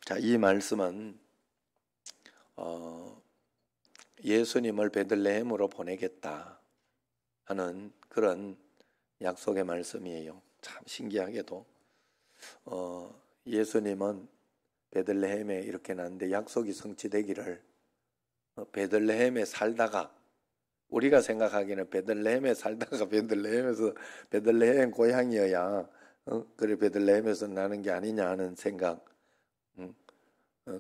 자, 이 말씀은 예수님을 베들레헴으로 보내겠다 하는 그런 약속의 말씀이에요. 참 신기하게도 예수님은 베들레헴에 이렇게 났는데 약속이 성취되기를 베들레헴에 살다가, 우리가 생각하기에는 베들레헴에 살다가 베들레헴에서 베들레헴 고향이어야 그래 베들레헴에서 나는 게 아니냐 하는 생각,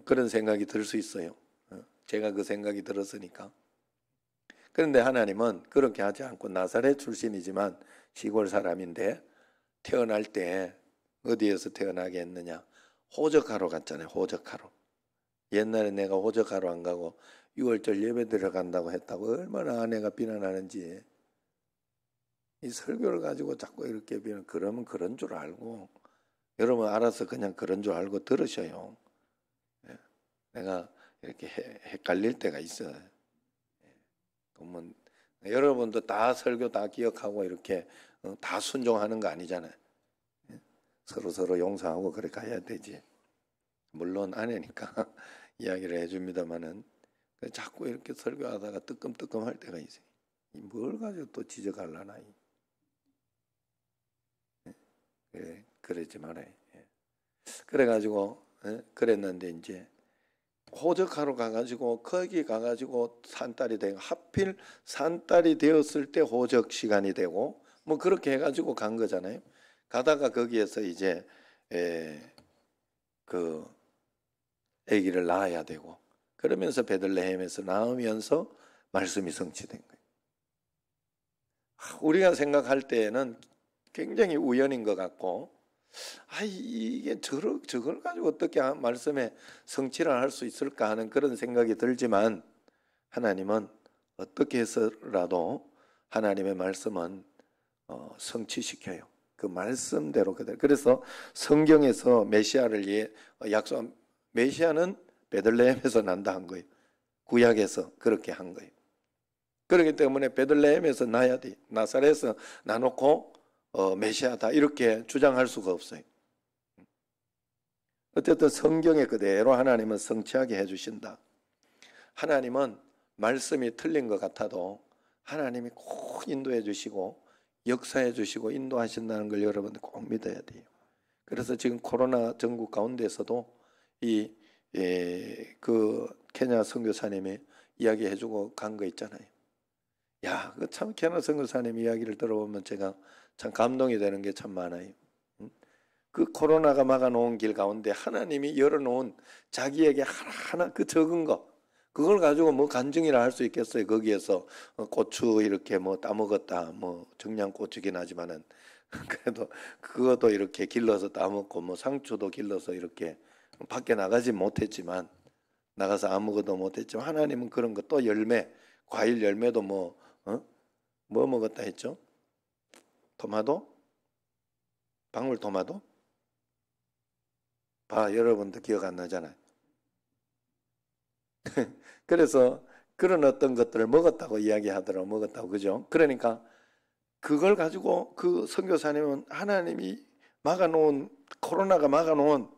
그런 생각이 들 수 있어요. 제가 그 생각이 들었으니까. 그런데 하나님은 그렇게 하지 않고 나사렛 출신이지만 시골 사람인데 태어날 때 어디에서 태어나게 했느냐? 호적하러 갔잖아요. 호적하러. 옛날에 내가 호적하러 안 가고 6월절 예배 들어간다고 했다고 얼마나 아내가 비난하는지. 이 설교를 가지고 자꾸 이렇게 비난, 그러면 그런 줄 알고, 여러분 알아서 그냥 그런 줄 알고 들으셔요. 내가 이렇게 헷갈릴 때가 있어요. 그러면 여러분도 다 설교 다 기억하고 이렇게 다 순종하는 거 아니잖아요. 서로 용서하고 그래 가야 되지. 물론 아내니까 이야기를 해줍니다마는 자꾸 이렇게 설교하다가 뜨끔뜨끔 할 때가 있어요. 뭘 가지고 또 지적하려나. 그러지 말아요. 그래가지고 그랬는데 이제 호적하러 가가지고 거기 가가지고 산딸이 되고, 하필 산딸이 되었을 때 호적 시간이 되고 뭐 그렇게 해가지고 간 거잖아요. 가다가 거기에서 이제 그 아기를 낳아야 되고, 그러면서 베들레헴에서 낳으면서 말씀이 성취된 거예요. 우리가 생각할 때에는 굉장히 우연인 것 같고, 이게 저걸 가지고 어떻게 말씀에 성취를 할 수 있을까 하는 그런 생각이 들지만, 하나님은 어떻게 해서라도 하나님의 말씀은 성취시켜요. 그 말씀대로 그대로. 그래서 성경에서 메시아를 약속한, 메시아는 베들레헴에서 난다 한 거예요. 구약에서 그렇게 한 거예요. 그렇기 때문에 베들레헴에서 나야 돼. 나사렛에서 나놓고 메시아다 이렇게 주장할 수가 없어요. 어쨌든 성경에 그대로 하나님은 성취하게 해주신다. 하나님은 말씀이 틀린 것 같아도 하나님이 꼭 인도해 주시고 역사해 주시고 인도하신다는 걸 여러분 꼭 믿어야 돼요. 그래서 지금 코로나 전국 가운데서도 그 케냐 선교사님이 이야기해 주고 간 거 있잖아요. 야, 그 참 케냐 선교사님 이야기를 들어보면 제가 참 감동이 되는 게 참 많아요. 그 코로나가 막아놓은 길 가운데 하나님이 열어놓은 자기에게 하나하나 그 적은 거, 그걸 가지고 뭐 간증이라 할 수 있겠어요. 거기에서 고추 이렇게 뭐 따먹었다, 뭐 청양고추긴 하지만은 그래도 그것도 이렇게 길러서 따먹고, 뭐 상추도 길러서 이렇게 밖에 나가지 못했지만, 나가서 아무것도 못했지만 하나님은 그런 거, 또 열매, 과일 열매도 뭐 먹었다 했죠? 토마토? 방울토마토? 여러분도 기억 안 나잖아요. 그래서 그런 어떤 것들을 먹었다고 이야기하더라고. 먹었다고, 그죠? 그러니까 그걸 가지고 그 선교사님은 하나님이 막아놓은, 코로나가 막아놓은,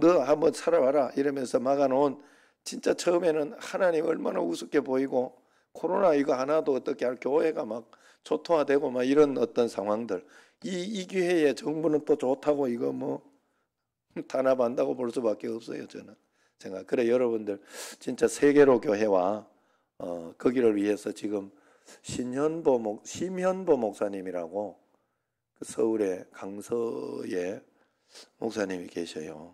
너 한번 살아봐라 이러면서 막아놓은, 진짜 처음에는 하나님 얼마나 우습게 보이고, 코로나 이거 하나도 어떻게 할, 교회가 막 초토화되고 막 이런 어떤 상황들, 이 기회에 정부는 또 좋다고 이거 뭐 탄압한다고 볼 수밖에 없어요. 저는 생각. 그래 여러분들 진짜 세계로 교회와 거기를 위해서 지금 심현보 목사님이라고 그 서울의 강서에 목사님이 계셔요.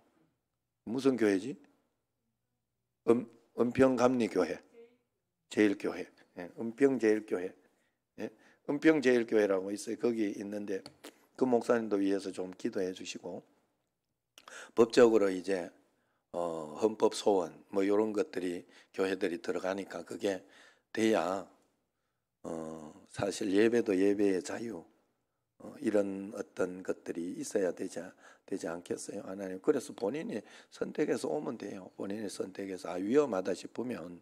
무슨 교회지? 은평감리교회, 제일교회, 은평제일교회, 은평제일교회라고 있어요. 거기 있는데 그 목사님도 위해서 좀 기도해 주시고, 법적으로 이제 헌법 소원 뭐 이런 것들이 교회들이 들어가니까 그게 돼야 사실 예배도 예배의 자유, 이런 어떤 것들이 있어야 되지 않겠어요? 하나님, 그래서 본인이 선택해서 오면 돼요. 본인이 선택해서 위험하다 싶으면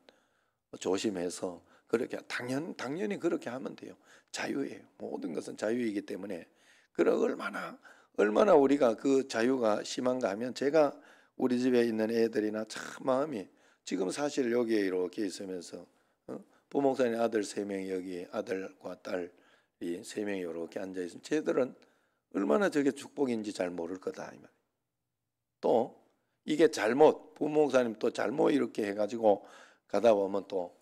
조심해서 그렇게 당연히 그렇게 하면 돼요. 자유예요. 모든 것은 자유이기 때문에. 그래 얼마나 우리가 그 자유가 심한가 하면, 제가 우리 집에 있는 애들이나 참 마음이 지금 사실 여기에 이렇게 있으면서 부목사님 아들 3명이 여기 아들과 딸이 3명이 이렇게 앉아 있으면 쟤들은 얼마나 저게 축복인지 잘 모를 거다. 또 이게 잘못 부목사님 또 잘못 이렇게 해가지고 가다 보면 또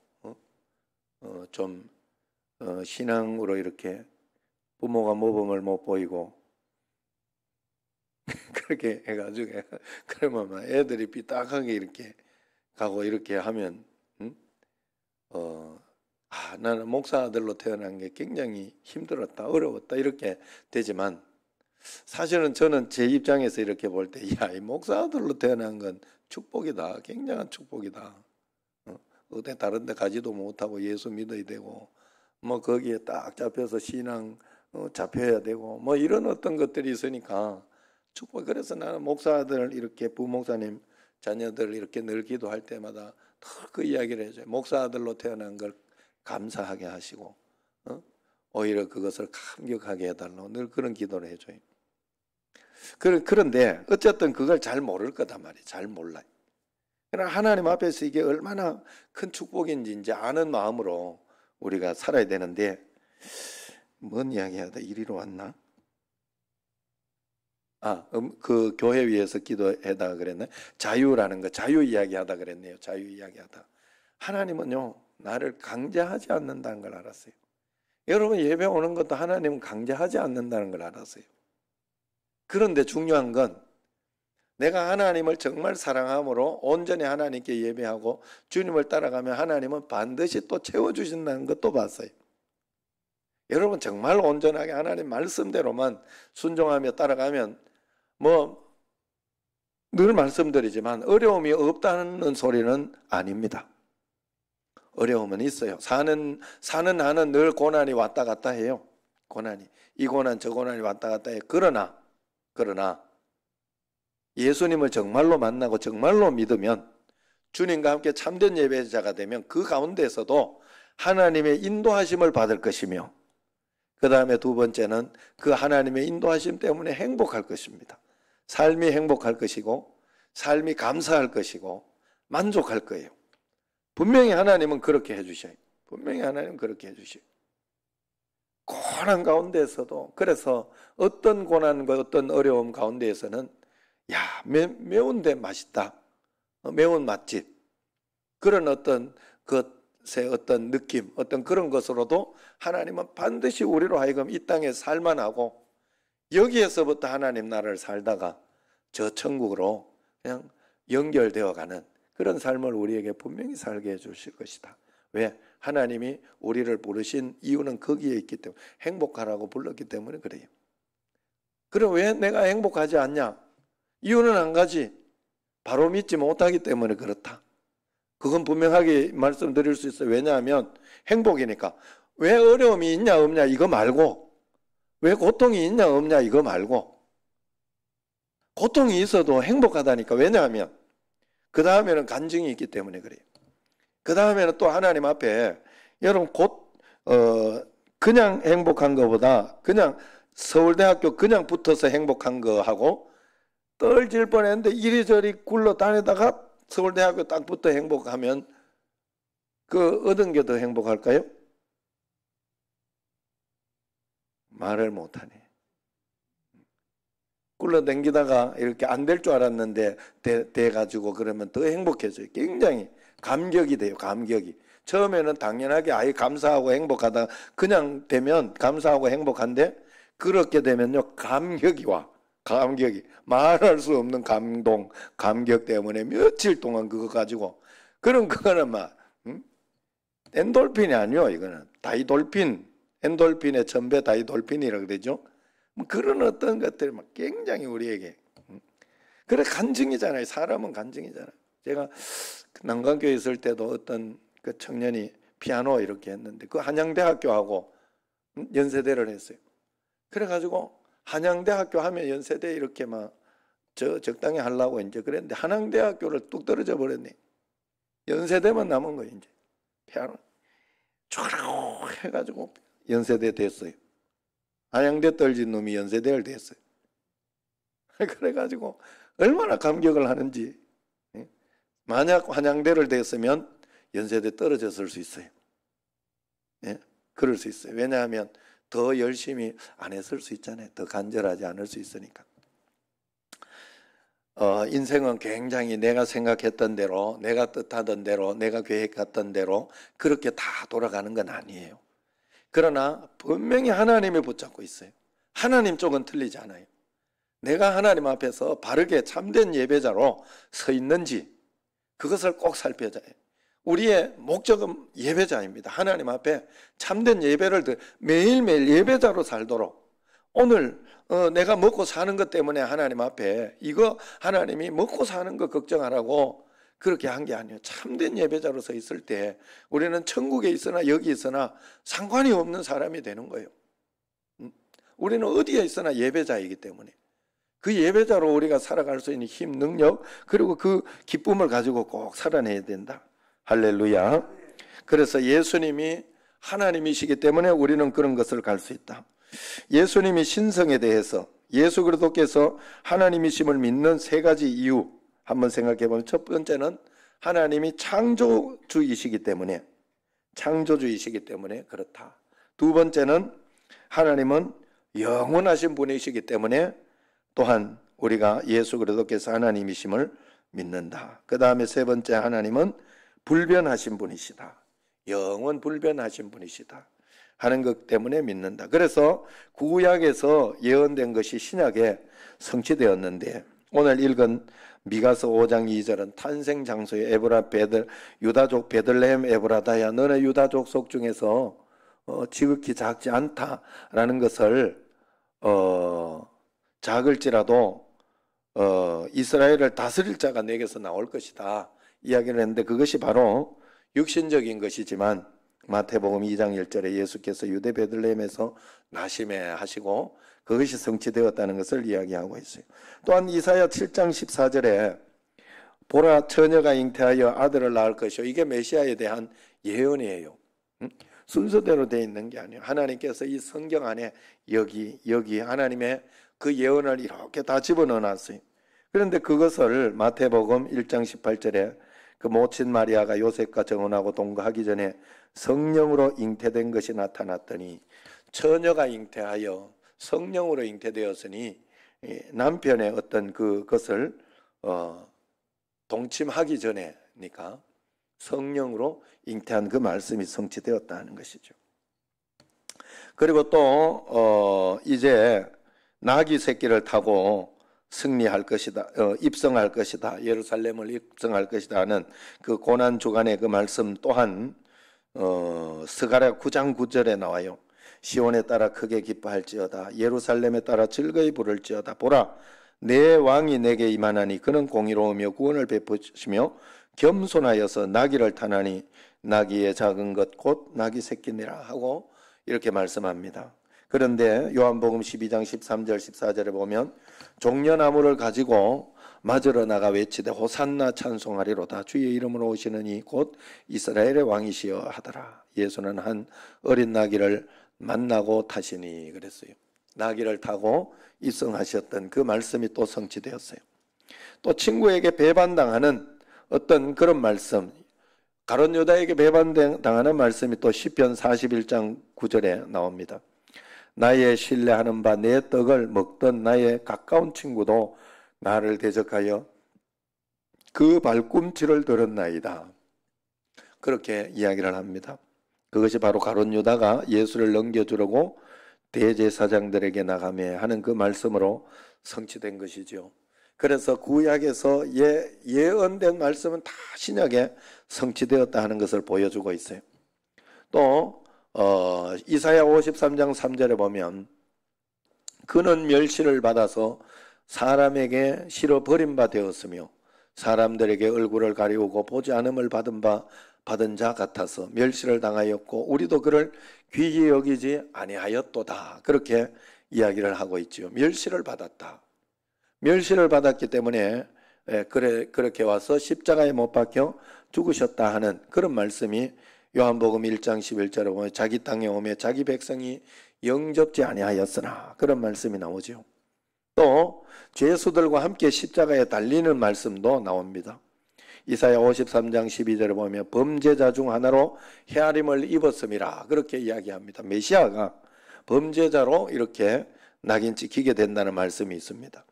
신앙으로 이렇게 부모가 모범을 못 보이고 그렇게 해가지고 그러면 막 애들이 삐딱하게 이렇게 가고 이렇게 하면 나는 목사 아들로 태어난 게 굉장히 힘들었다, 어려웠다 이렇게 되지만 사실은 저는 제 입장에서 이렇게 볼 때 야, 이 목사 아들로 태어난 건 축복이다, 굉장한 축복이다. 어디 다른 데 가지도 못하고 예수 믿어야 되고 뭐 거기에 딱 잡혀서 신앙 잡혀야 되고 뭐 이런 어떤 것들이 있으니까 축복. 그래서 나는 목사들 이렇게 부목사님 자녀들 이렇게 늘 기도할 때마다 그 이야기를 해줘요. 목사 아들로 태어난 걸 감사하게 하시고 오히려 그것을 감격하게 해달라고 늘 그런 기도를 해줘요. 그런데 어쨌든 그걸 잘 모를 거단 말이에요. 잘 몰라요. 그러나 하나님 앞에서 이게 얼마나 큰 축복인지 이제 아는 마음으로 우리가 살아야 되는데 뭔 이야기하다 이리로 왔나? 그 교회 위에서 기도하다가 그랬네. 자유라는 거, 자유 이야기하다 그랬네요. 자유 이야기하다. 하나님은요, 나를 강제하지 않는다는 걸 알았어요. 여러분 예배 오는 것도 하나님은 강제하지 않는다는 걸 알았어요. 그런데 중요한 건 내가 하나님을 정말 사랑함으로 온전히 하나님께 예배하고 주님을 따라가면 하나님은 반드시 또 채워주신다는 것도 봤어요. 여러분 정말 온전하게 하나님 말씀대로만 순종하며 따라가면 뭐 늘 말씀드리지만 어려움이 없다는 소리는 아닙니다. 어려움은 있어요. 사는 나는 늘 고난이 왔다 갔다 해요. 고난이 이 고난 저 고난이 왔다 갔다 해요. 그러나 예수님을 정말로 만나고 정말로 믿으면 주님과 함께 참된 예배자가 되면 그 가운데서도 하나님의 인도하심을 받을 것이며 그 다음에 두 번째는 그 하나님의 인도하심 때문에 행복할 것입니다. 삶이 행복할 것이고 삶이 감사할 것이고 만족할 거예요. 분명히 하나님은 그렇게 해주셔요. 분명히 하나님은 그렇게 해주셔요. 고난 가운데에서도 그래서 어떤 고난과 어떤 어려움 가운데에서는 야, 매운데 맛있다. 매운 맛집. 그런 어떤 것의 어떤 느낌, 어떤 그런 것으로도 하나님은 반드시 우리로 하여금 이 땅에 살만하고 여기에서부터 하나님 나라를 살다가 저 천국으로 그냥 연결되어 가는 그런 삶을 우리에게 분명히 살게 해 주실 것이다. 왜? 하나님이 우리를 부르신 이유는 거기에 있기 때문에 행복하라고 불렀기 때문에 그래요. 그럼 왜 내가 행복하지 않냐? 이유는 한 가지. 바로 믿지 못하기 때문에 그렇다. 그건 분명하게 말씀드릴 수 있어요. 왜냐하면 행복이니까. 왜 어려움이 있냐 없냐 이거 말고 왜 고통이 있냐 없냐 이거 말고 고통이 있어도 행복하다니까. 왜냐하면 그 다음에는 간증이 있기 때문에 그래요. 그 다음에는 또 하나님 앞에 여러분 그냥 행복한 것보다 그냥 서울대학교 그냥 붙어서 행복한 거하고 떨질 뻔했는데 이리저리 굴러다니다가 서울대학교 딱 붙어 행복하면 그 얻은 게 더 행복할까요? 말을 못하네. 굴러다니다가 이렇게 안 될 줄 알았는데 돼가지고 그러면 더 행복해져요. 굉장히 감격이 돼요. 감격이. 처음에는 당연하게 아예 감사하고 행복하다 그냥 되면 감사하고 행복한데 그렇게 되면요 감격이 와. 감격이 말할 수 없는 감동, 감격 때문에 며칠 동안 그거 가지고 그거는 막 엔돌핀이 아니요. 이거는 다이돌핀, 엔돌핀의 전배 다이돌핀이라고 그러죠. 뭐 그런 어떤 것들이 막 굉장히 우리에게 그래 간증이잖아요. 사람은 간증이잖아요. 제가 난강교에 있을 때도 어떤 그 청년이 피아노 이렇게 했는데 그 한양대학교하고 연세대를 했어요. 그래가지고 한양대학교 하면 연세대 이렇게 막 적당히 하려고 이제 그랬는데 한양대학교를 뚝 떨어져 버렸네. 연세대만 남은 거예요. 이제 피아노 쭉 해가지고 연세대 됐어요. 한양대 떨진 놈이 연세대를 됐어요. 그래가지고 얼마나 감격을 하는지. 만약 환양대를 됐으면 연세대 떨어졌을 수 있어요. 그럴 수 있어요. 왜냐하면 더 열심히 안 했을 수 있잖아요. 더 간절하지 않을 수 있으니까. 인생은 굉장히 내가 생각했던 대로, 내가 뜻하던 대로, 내가 계획했던 대로 그렇게 다 돌아가는 건 아니에요. 그러나 분명히 하나님을 붙잡고 있어요. 하나님 쪽은 틀리지 않아요. 내가 하나님 앞에서 바르게 참된 예배자로 서 있는지 그것을 꼭 살펴야 해요. 우리의 목적은 예배자입니다. 하나님 앞에 참된 예배를 매일매일 예배자로 살도록. 오늘 내가 먹고 사는 것 때문에 하나님 앞에 이거 하나님이 먹고 사는 거 걱정하라고 그렇게 한 게 아니에요. 참된 예배자로 서 있을 때 우리는 천국에 있으나 여기 있으나 상관이 없는 사람이 되는 거예요. 우리는 어디에 있으나 예배자이기 때문에 그 예배자로 우리가 살아갈 수 있는 힘, 능력 그리고 그 기쁨을 가지고 꼭 살아내야 된다. 할렐루야. 그래서 예수님이 하나님이시기 때문에 우리는 그런 것을 갈 수 있다. 예수님이 신성에 대해서 예수 그리스도께서 하나님이심을 믿는 세 가지 이유 한번 생각해 보면 첫 번째는 하나님이 창조주이시기 때문에 그렇다. 두 번째는 하나님은 영원하신 분이시기 때문에 또한 우리가 예수 그리스도께서 하나님이심을 믿는다. 그 다음에 세 번째 하나님은 불변하신 분이시다. 영원 불변하신 분이시다 하는 것 때문에 믿는다. 그래서 구약에서 예언된 것이 신약에 성취되었는데 오늘 읽은 미가서 5장 2절은 탄생 장소의 유다족 베들레헴 에브라다야 너네 유다족 속 중에서 지극히 작지 않다라는 것을 작을지라도 이스라엘을 다스릴 자가 내게서 나올 것이다 이야기를 했는데 그것이 바로 육신적인 것이지만 마태복음 2장 1절에 예수께서 유대 베들레헴에서 나심해 하시고 그것이 성취되었다는 것을 이야기하고 있어요. 또한 이사야 7장 14절에 보라 처녀가 잉태하여 아들을 낳을 것이요. 이게 메시아에 대한 예언이에요. 순서대로 되어 있는 게 아니에요. 하나님께서 이 성경 안에 여기 하나님의 그 예언을 이렇게 다 집어넣어놨어요. 그런데 그것을 마태복음 1장 18절에 그 모친 마리아가 요셉과 정혼하고 동거하기 전에 성령으로 잉태된 것이 나타났더니 처녀가 잉태하여 성령으로 잉태되었으니 남편의 어떤 그것을 동침하기 전에니까 성령으로 잉태한 그 말씀이 성취되었다는 것이죠. 그리고 또 이제 나귀 새끼를 타고 승리할 것이다, 입성할 것이다, 예루살렘을 입성할 것이다 하는 그 고난 주간의 그 말씀 또한 스가랴 9장 9절에 나와요. 시온에 따라 크게 기뻐할지어다 예루살렘에 따라 즐거이 부를지어다 보라 내 왕이 내게 임하나니 그는 공의로우며 구원을 베푸시며 겸손하여서 나귀를 타나니 나귀의 작은 것 곧 나귀 새끼니라 하고 이렇게 말씀합니다. 그런데 요한복음 12장 13절 14절에 보면 종려나무를 가지고 맞으러 나가 외치되 호산나 찬송하리로다 주의 이름으로 오시는 이 곧 이스라엘의 왕이시여 하더라. 예수는 한 어린 나귀를 만나고 타시니 그랬어요. 나귀를 타고 입성하셨던 그 말씀이 또 성취되었어요. 또 친구에게 배반당하는 어떤 그런 말씀, 가룟 유다에게 배반당하는 말씀이 또 시편 41장 9절에 나옵니다. 나의 신뢰하는 바 내 떡을 먹던 나의 가까운 친구도 나를 대적하여 그 발꿈치를 들었나이다. 그렇게 이야기를 합니다. 그것이 바로 가룟 유다가 예수를 넘겨주려고 대제사장들에게 나가며 하는 그 말씀으로 성취된 것이죠. 그래서 구약에서 예언된 말씀은 다 신약에 성취되었다 하는 것을 보여주고 있어요. 또 이사야 53장 3절에 보면 그는 멸시를 받아서 사람에게 실어 버림바 되었으며 사람들에게 얼굴을 가리우고 보지 않음을 받은 자 같아서 멸시를 당하였고 우리도 그를 귀히 여기지 아니하였도다. 그렇게 이야기를 하고 있죠. 멸시를 받았다. 멸시를 받았기 때문에 그렇게 와서 십자가에 못 박혀 죽으셨다 하는 그런 말씀이 요한복음 1장 11절에 보면 자기 땅에 오며 자기 백성이 영접지 아니하였으나 그런 말씀이 나오죠. 또 죄수들과 함께 십자가에 달리는 말씀도 나옵니다. 이사야 53장 12절에 보면 범죄자 중 하나로 헤아림을 입었음이라 그렇게 이야기합니다. 메시아가 범죄자로 이렇게 낙인 찍히게 된다는 말씀이 있습니다.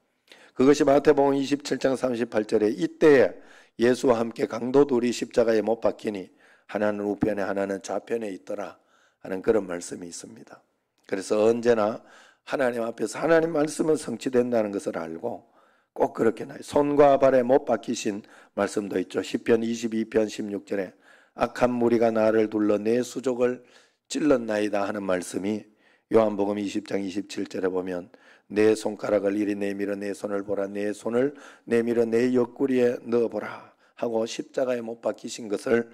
그것이 마태복음 27장 38절에 이때에 예수와 함께 강도 둘이 십자가에 못 박히니 하나는 우편에 하나는 좌편에 있더라 하는 그런 말씀이 있습니다. 그래서 언제나 하나님 앞에서 하나님 말씀은 성취된다는 것을 알고 꼭 그렇게 나요. 손과 발에 못 박히신 말씀도 있죠. 시편 22편 16절에 악한 무리가 나를 둘러 내 수족을 찔렀나이다 하는 말씀이 요한복음 20장 27절에 보면 내 손가락을 이리 내밀어 내 손을 보라 내 손을 내밀어 내 옆구리에 넣어보라 하고 십자가에 못 박히신 것을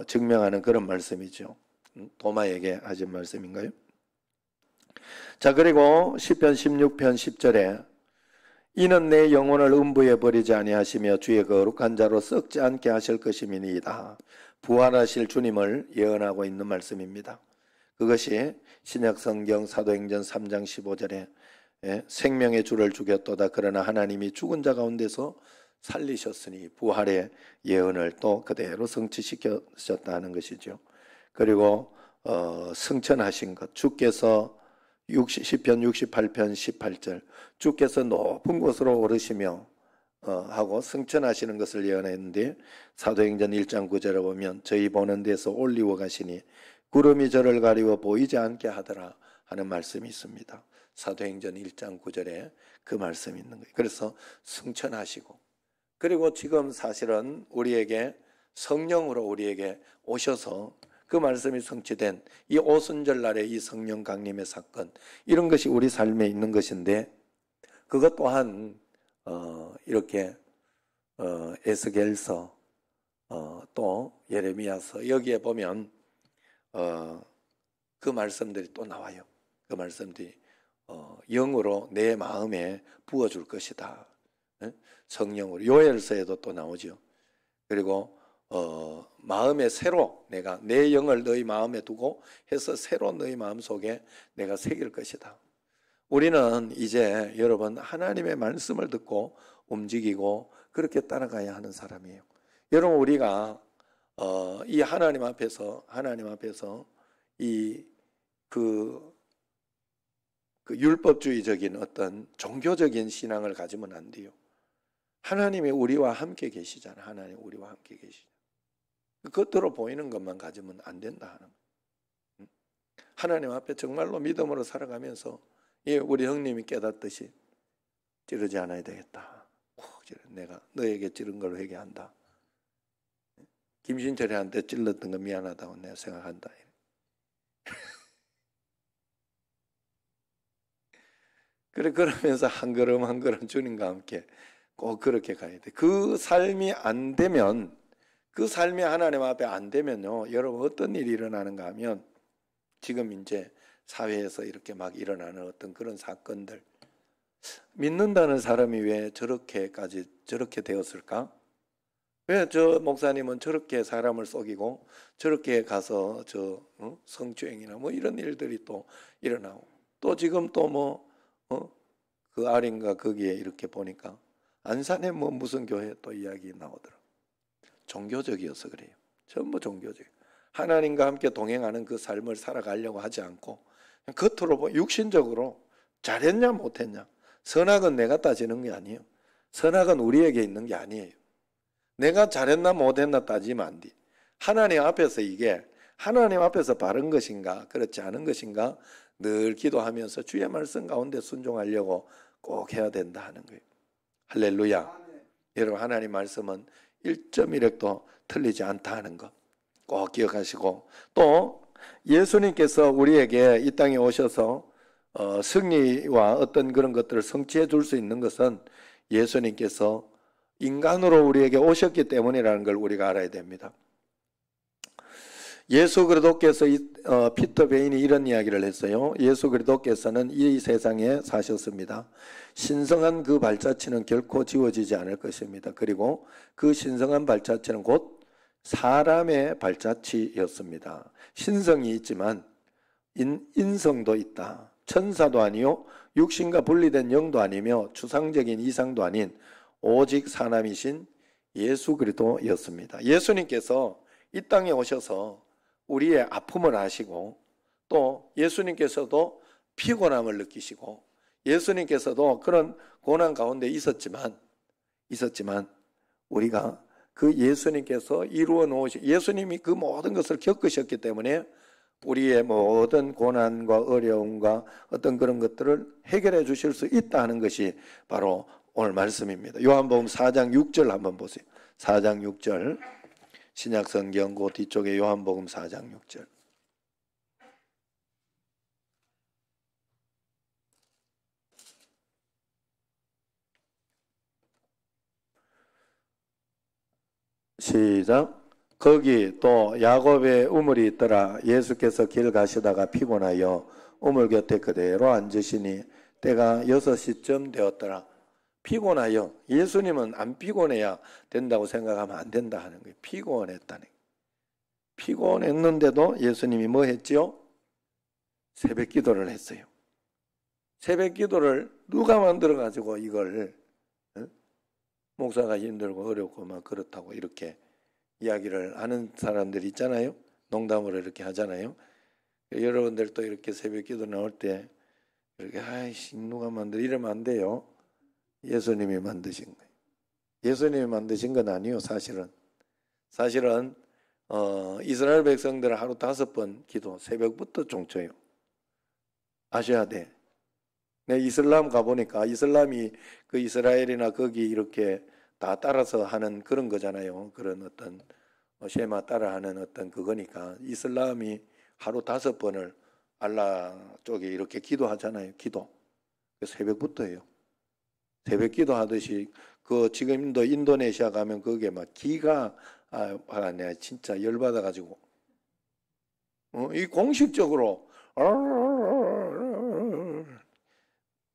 증명하는 그런 말씀이죠. 도마에게 하신 말씀인가요? 자, 그리고 시편 16편 10절에 이는 내 영혼을 음부에 버리지 아니하시며 주의 거룩한 자로 썩지 않게 하실 것임이니이다. 부활하실 주님을 예언하고 있는 말씀입니다. 그것이 신약성경 사도행전 3장 15절에 생명의 주를 죽였도다 그러나 하나님이 죽은 자 가운데서 살리셨으니 부활의 예언을 또 그대로 성취시켰다는 것이죠. 그리고 승천하신 것 주께서 시편 68편 18절 주께서 높은 곳으로 오르시며 하고 승천하시는 것을 예언했는데 사도행전 1장 9절에 보면 저희 보는 데서 올리워 가시니 구름이 저를 가리워 보이지 않게 하더라 하는 말씀이 있습니다. 사도행전 1장 9절에 그 말씀이 있는 거예요. 그래서 승천하시고 그리고 지금 사실은 우리에게 성령으로 우리에게 오셔서 그 말씀이 성취된 이 오순절 날의 이 성령 강림의 사건 이런 것이 우리 삶에 있는 것인데 그것 또한 이렇게 에스겔서 또 예레미야서 여기에 보면 그 말씀들이 또 나와요. 그 말씀들이 영으로 내 마음에 부어줄 것이다. 성령으로 요엘서에도 또 나오죠. 그리고 마음에 새로 내가 내 영을 너희 마음에 두고 해서 새로 너희 마음 속에 내가 새길 것이다. 우리는 이제 여러분 하나님의 말씀을 듣고 움직이고 그렇게 따라가야 하는 사람이에요. 여러분 우리가 이 하나님 앞에서 이 그 율법주의적인 어떤 종교적인 신앙을 가지면 안 돼요. 하나님이 우리와 함께 계시잖아. 하나님 우리와 함께 계시잖아. 겉으로 보이는 것만 가지면 안 된다 하는 거예요. 하나님 앞에 정말로 믿음으로 살아가면서 우리 형님이 깨닫듯이 찌르지 않아야 되겠다. 내가 너에게 찌른 걸 회개한다. 김신철이한테 찔렀던 거 미안하다고 내가 생각한다. 그래 그러면서 한 걸음 한 걸음 주님과 함께 꼭 그렇게 가야 돼. 그 삶이 안 되면 그 삶이 하나님 앞에 안 되면요. 여러분 어떤 일이 일어나는가 하면 지금 이제 사회에서 이렇게 막 일어나는 어떤 그런 사건들 믿는다는 사람이 왜 저렇게 되었을까? 왜 저 목사님은 저렇게 사람을 속이고 저렇게 가서 성추행이나 뭐 이런 일들이 또 일어나고 또 지금 또 그 아린가 거기에 이렇게 보니까 안산에 뭐 무슨 교회 또 이야기 나오더라. 종교적이어서 그래요. 전부 종교적. 하나님과 함께 동행하는 그 삶을 살아가려고 하지 않고 겉으로 육신적으로 잘했냐 못했냐. 선악은 내가 따지는 게 아니에요. 선악은 우리에게 있는 게 아니에요. 내가 잘했나 못했나 따지면 안 돼. 하나님 앞에서 이게 하나님 앞에서 바른 것인가 그렇지 않은 것인가 늘 기도하면서 주의 말씀 가운데 순종하려고 꼭 해야 된다 하는 거예요. 할렐루야. 여러분 하나님 말씀은 1.1획도 틀리지 않다 하는 것 꼭 기억하시고 또 예수님께서 우리에게 이 땅에 오셔서 승리와 어떤 그런 것들을 성취해 줄 수 있는 것은 예수님께서 인간으로 우리에게 오셨기 때문이라는 걸 우리가 알아야 됩니다. 예수 그리스도께서 피터 베인이 이런 이야기를 했어요. 예수 그리스도께서는 이 세상에 사셨습니다. 신성한 그 발자취는 결코 지워지지 않을 것입니다. 그리고 그 신성한 발자취는 곧 사람의 발자취였습니다. 신성이 있지만 인성도 있다. 천사도 아니요 육신과 분리된 영도 아니며 추상적인 이상도 아닌 오직 사람이신 예수 그리스도였습니다. 예수님께서 이 땅에 오셔서 우리의 아픔을 아시고 또 예수님께서도 피곤함을 느끼시고 예수님께서도 그런 고난 가운데 있었지만 우리가 그 예수님께서 이루어 놓으신 예수님이 그 모든 것을 겪으셨기 때문에 우리의 모든 고난과 어려움과 어떤 그런 것들을 해결해 주실 수 있다 하는 것이 바로 오늘 말씀입니다. 요한복음 4장 6절 한번 보세요. 4장 6절 신약성경 그 뒤쪽에 요한복음 4장 6절 시작. 거기 또 야곱의 우물이 있더라. 예수께서 길 가시다가 피곤하여 우물 곁에 그대로 앉으시니 때가 6시쯤 되었더라. 피곤하여 예수님은 안 피곤해야 된다고 생각하면 안 된다 하는 거예요. 피곤했다는 거예요. 피곤했는데도 예수님이 뭐 했지요? 새벽 기도를 했어요. 새벽 기도를 누가 만들어 가지고 이걸 목사가 힘들고 어렵고 막 그렇다고 이렇게 이야기를 하는 사람들이 있잖아요. 농담으로 이렇게 하잖아요. 여러분들도 이렇게 새벽 기도 나올 때 이렇게 아이씨 누가 만들 이러면 안 돼요. 예수님이 만드신 거예요. 예수님이 만드신 건 아니에요. 사실은 이스라엘 백성들은 하루 5번 기도 새벽부터 종쳐요. 아셔야 돼. 내 이슬람 가보니까 이슬람이 그 이스라엘이나 거기 이렇게 다 따라서 하는 그런 거잖아요. 그런 어떤 쉐마 따라하는 어떤 그거니까 이슬람이 하루 5번을 알라 쪽에 이렇게 기도하잖아요. 기도. 새벽부터예요. 새벽 기도하듯이 그 지금도 인도네시아 가면 그게 막 기가 내가 진짜 열받아가지고 이 공식적으로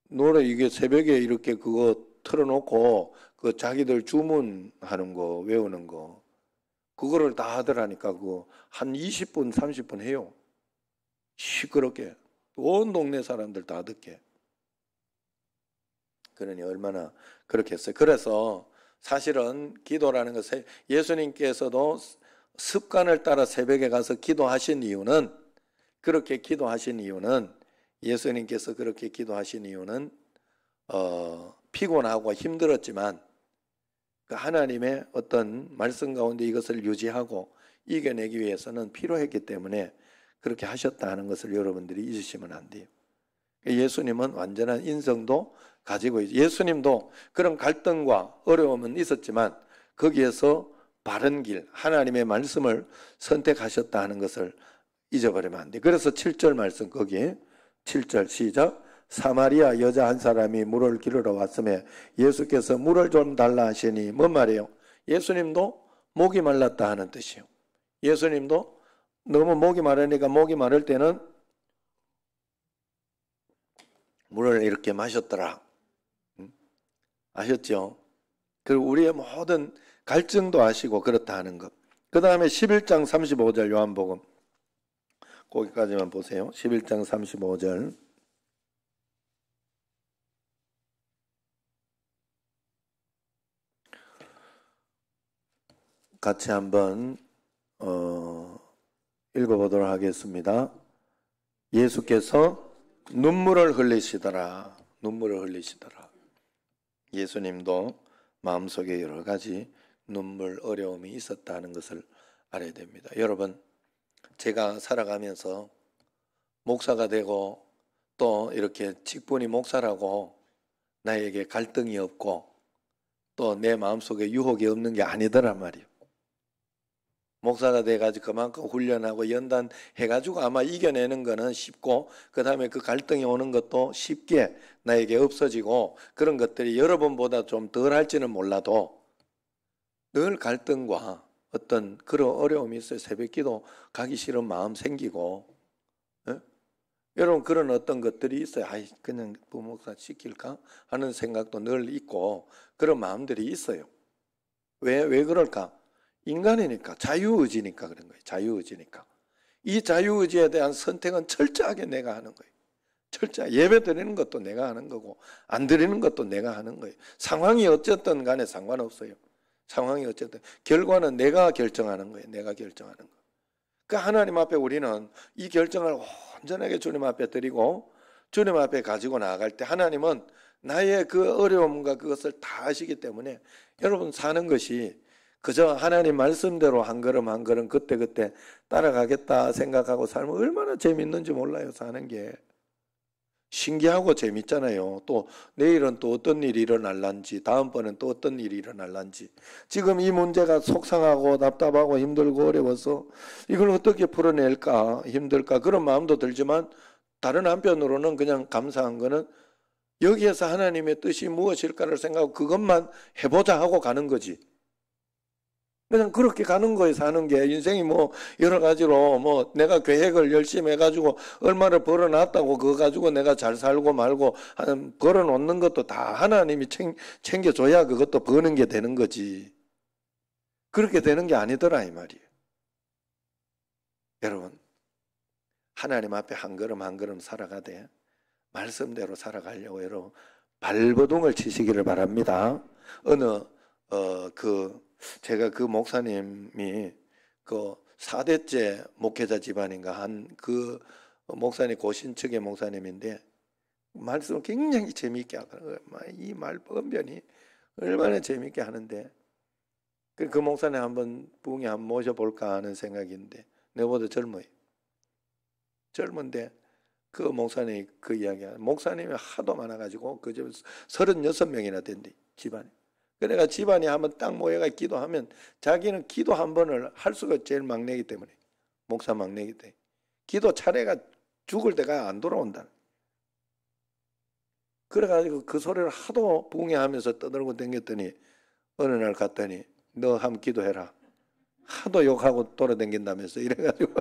노래 이게 새벽에 이렇게 그거 틀어놓고 그 자기들 주문하는 거 외우는 거 그거를 다 하더라니까 그거 한 20분 30분 해요. 시끄럽게 온 동네 사람들 다 듣게. 그러니 얼마나 그렇게 했어요. 그래서 사실은 기도라는 것은 예수님께서도 습관을 따라 새벽에 가서 기도하신 이유는 그렇게 기도하신 이유는 예수님께서 그렇게 기도하신 이유는 피곤하고 힘들었지만 그 하나님의 어떤 말씀 가운데 이것을 유지하고 이겨내기 위해서는 필요했기 때문에 그렇게 하셨다 하는 것을 여러분들이 잊으시면 안 돼요. 예수님은 완전한 인성도 가지고 있어요. 예수님도 그런 갈등과 어려움은 있었지만 거기에서 바른 길, 하나님의 말씀을 선택하셨다 하는 것을 잊어버리면 안 돼요. 그래서 7절 말씀 거기에 7절 시작. 사마리아 여자 한 사람이 물을 기르러 왔음에 예수께서 물을 좀 달라 하시니 뭔 말이에요? 예수님도 목이 말랐다 하는 뜻이에요. 예수님도 너무 목이 마르니까 목이 마를 때는 물을 이렇게 마셨더라. 아셨죠? 그리고 우리의 모든 갈증도 아시고 그렇다 하는 것. 그 다음에 11장 35절 요한복음 거기까지만 보세요. 11장 35절 같이 한번 읽어보도록 하겠습니다. 예수께서 눈물을 흘리시더라. 눈물을 흘리시더라. 예수님도 마음속에 여러 가지 눈물, 어려움이 있었다는 것을 알아야 됩니다. 여러분, 제가 살아가면서 목사가 되고 또 이렇게 직분이 목사라고 나에게 갈등이 없고 또 내 마음속에 유혹이 없는 게 아니더란 말이에요. 목사가 돼가지고 그만큼 훈련하고 연단해가지고 아마 이겨내는 거는 쉽고 그 다음에 그 갈등이 오는 것도 쉽게 나에게 없어지고 그런 것들이 여러분보다 좀 덜 할지는 몰라도 늘 갈등과 어떤 그런 어려움이 있어요. 새벽기도 가기 싫은 마음 생기고 여러분 그런 어떤 것들이 있어요. 그냥 부목사 시킬까 하는 생각도 늘 있고 그런 마음들이 있어요. 왜 그럴까? 인간이니까 자유의지니까 그런 거예요. 자유의지니까. 이 자유의지에 대한 선택은 철저하게 내가 하는 거예요. 철저히 예배 드리는 것도 내가 하는 거고 안 드리는 것도 내가 하는 거예요. 상황이 어쨌든 간에 상관없어요. 상황이 어쨌든 결과는 내가 결정하는 거예요. 내가 결정하는 거. 그러니까 하나님 앞에 우리는 이 결정을 온전하게 주님 앞에 드리고 주님 앞에 가지고 나아갈 때 하나님은 나의 그 어려움과 그것을 다 아시기 때문에 여러분 사는 것이 그저 하나님 말씀대로 한 걸음 한 걸음 그때그때 따라가겠다 생각하고 살면 얼마나 재밌는지 몰라요. 사는 게 신기하고 재밌잖아요. 또 내일은 또 어떤 일이 일어날란지, 다음번엔 또 어떤 일이 일어날란지. 지금 이 문제가 속상하고 답답하고 힘들고 어려워서 이걸 어떻게 풀어낼까 힘들까 그런 마음도 들지만 다른 한편으로는 그냥 감사한 거는 여기에서 하나님의 뜻이 무엇일까를 생각하고 그것만 해보자 하고 가는 거지. 그냥 그렇게 가는 거예요. 사는 게 인생이 뭐 여러 가지로 뭐 내가 계획을 열심히 해가지고 얼마를 벌어놨다고 그거 가지고 내가 잘 살고 말고 벌어놓는 것도 다 하나님이 챙겨줘야 그것도 버는 게 되는 거지. 그렇게 되는 게 아니더라 이 말이에요. 여러분 하나님 앞에 한 걸음 한 걸음 살아가되 말씀대로 살아가려고 여러분 발버둥을 치시기를 바랍니다. 제가 그 목사님이 그 4대째 목회자 집안인가 한 그 목사님 고신측의 목사님인데 말씀을 굉장히 재미있게 하더라고요. 이 말 언변이 얼마나 재미있게 하는데 그 목사님 한번 부흥에 한번 모셔볼까 하는 생각인데 내보다 젊어요. 젊은데 그 목사님이 그 이야기야. 목사님이 하도 많아가지고 그 집에 36명이나 된대 집안에. 그러니까 집안이 한번 딱 모여가 기도하면 자기는 기도 한 번을 할 수가 제일 막내이기 때문에 목사 막내이기 때문에 기도 차례가 죽을 때가 안 돌아온다. 그래가지고 그 소리를 하도 붕해하면서 떠들고 댕겼더니 어느 날 갔더니 너 한번 기도해라. 하도 욕하고 돌아댕긴다면서 이래가지고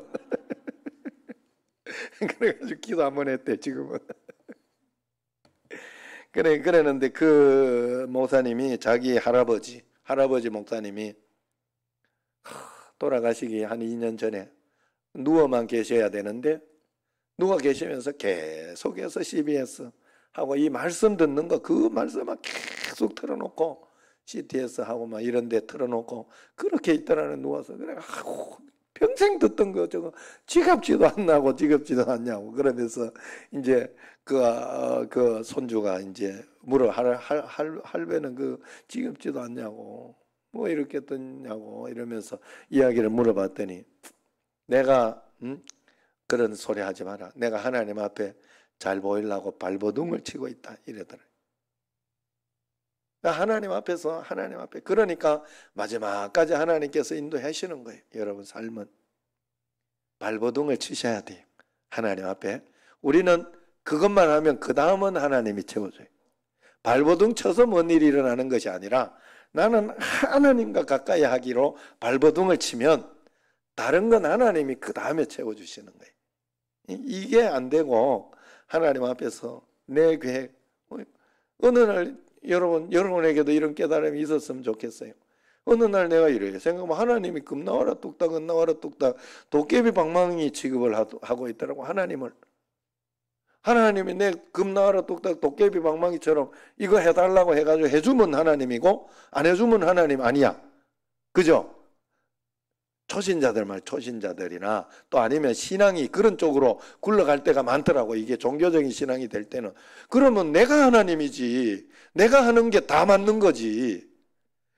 그래가지고 기도 한번 했대 지금은. 그랬는데 그 목사님이 자기 할아버지 목사님이 돌아가시기 한 2년 전에 누워만 계셔야 되는데 누워 계시면서 계속해서 CBS 하고 이 말씀 듣는 거 그 말씀만 계속 틀어놓고 CTS 하고 막 이런 데 틀어놓고 그렇게 있더라는 누워서 그래 평생 듣던 거 저거 지겹지도 않냐고 그러면서 이제 그 손주가 이제 물어 할배는 그 지겹지도 않냐고 뭐 이렇게 듣냐고 이러면서 이야기를 물어봤더니 내가 그런 소리 하지 마라. 내가 하나님 앞에 잘 보이려고 발버둥을 치고 있다 이러더라. 하나님 앞에 그러니까 마지막까지 하나님께서 인도하시는 거예요. 여러분 삶은 발버둥을 치셔야 돼요. 하나님 앞에 우리는 그것만 하면 그 다음은 하나님이 채워줘요. 발버둥 쳐서 뭔 일이 일어나는 것이 아니라 나는 하나님과 가까이 하기로 발버둥을 치면 다른 건 하나님이 그 다음에 채워주시는 거예요. 이게 안 되고 하나님 앞에서 내 계획 어느 날 여러분에게도 이런 깨달음이 있었으면 좋겠어요. 어느 날 내가 이래요. 생각하면 하나님이 금 나와라 뚝딱 은 나와라 뚝딱 도깨비 방망이 취급을 하고 있더라고. 하나님이 내 금 나와라 뚝딱 도깨비 방망이처럼 이거 해달라고 해가지고 해주면 하나님이고 안 해주면 하나님 아니야. 그죠? 초신자들이나 또 아니면 신앙이 그런 쪽으로 굴러갈 때가 많더라고. 이게 종교적인 신앙이 될 때는. 그러면 내가 하나님이지. 내가 하는 게 다 맞는 거지.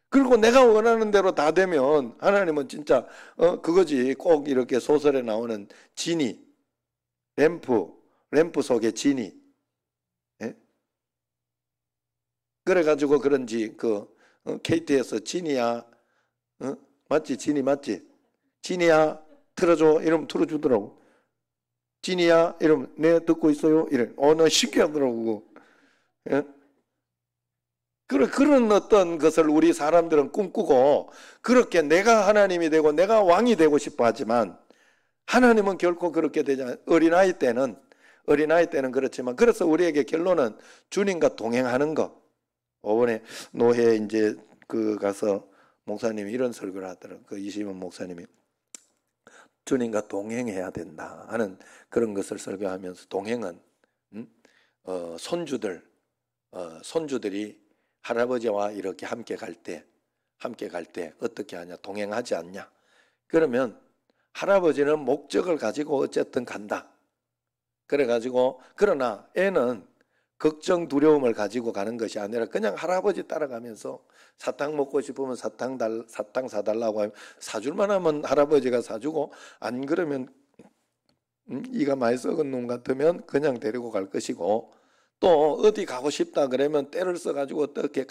그리고 내가 원하는 대로 다 되면 하나님은 진짜 그거지. 꼭 이렇게 소설에 나오는 지니, 램프 속의 지니. 예? 그래가지고 그런지 KT에서 지니야, 맞지? 지니 맞지? 지니야 틀어줘 이러면 틀어주더라고. 지니야 이러면 네 듣고 있어요 이래. 나 신기하더라고. 예? 그런 어떤 것을 우리 사람들은 꿈꾸고 그렇게 내가 하나님이 되고 내가 왕이 되고 싶어 하지만 하나님은 결코 그렇게 되지 않아요. 어린아이 때는 그렇지만 그래서 우리에게 결론은 주님과 동행하는 거. 이번에 노회 이제 가서 목사님이 이런 설교를 하더라고요. 그 이시문 목사님이 주님과 동행해야 된다 하는 그런 것을 설교하면서 동행은 손주들이 할아버지와 이렇게 함께 갈 때 어떻게 하냐? 동행하지 않냐? 그러면 할아버지는 목적을 가지고 어쨌든 간다. 그래가지고 그러나 애는 걱정 두려움을 가지고 가는 것이 아니라 그냥 할아버지 따라가면서 사탕 먹고 싶으면 사탕 사달라고 하면 사줄만 하면 할아버지가 사주고, 안 그러면 이가 많이 썩은 놈 같으면 그냥 데리고 갈 것이고, 또 어디 가고 싶다 그러면 때를 써가지고 어떻게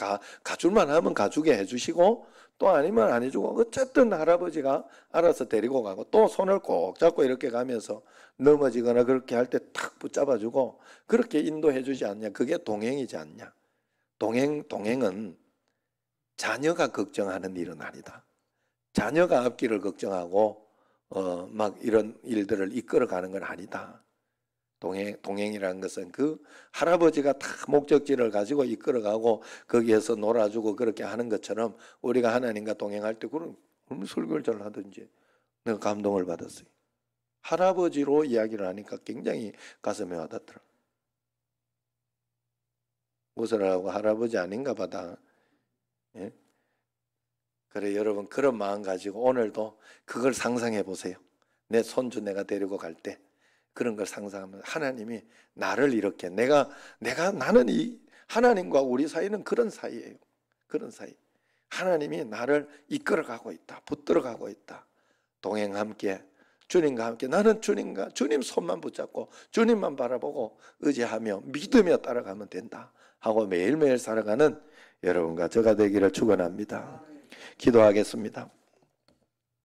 가줄만 하면 가주게 해주시고, 또 아니면 안 해주고, 어쨌든 할아버지가 알아서 데리고 가고, 또 손을 꼭 잡고 이렇게 가면서 넘어지거나 그렇게 할 때 탁 붙잡아주고 그렇게 인도해 주지 않냐? 그게 동행이지 않냐? 동행은 자녀가 걱정하는 일은 아니다. 자녀가 앞길을 걱정하고 막 이런 일들을 이끌어가는 건 아니다. 동행이라는 것은 그 할아버지가 다 목적지를 가지고 이끌어가고 거기에서 놀아주고 그렇게 하는 것처럼 우리가 하나님과 동행할 때 그런 설교를 잘 하든지 내가 감동을 받았어요. 할아버지로 이야기를 하니까 굉장히 가슴에 와닿더라. 웃으라고 할아버지 아닌가 보다. 예? 그래, 여러분 그런 마음 가지고 오늘도 그걸 상상해 보세요. 내 손주 내가 데리고 갈 때 그런 걸 상상하면 하나님이 나를 이렇게 나는 이 하나님과 우리 사이는 그런 사이예요. 그런 사이. 하나님이 나를 이끌어가고 있다. 붙들어가고 있다. 동행 함께 주님과 함께 나는 주님 손만 붙잡고 주님만 바라보고 의지하며 믿으며 따라가면 된다 하고 매일매일 살아가는 여러분과 저가 되기를 축원합니다. 기도하겠습니다.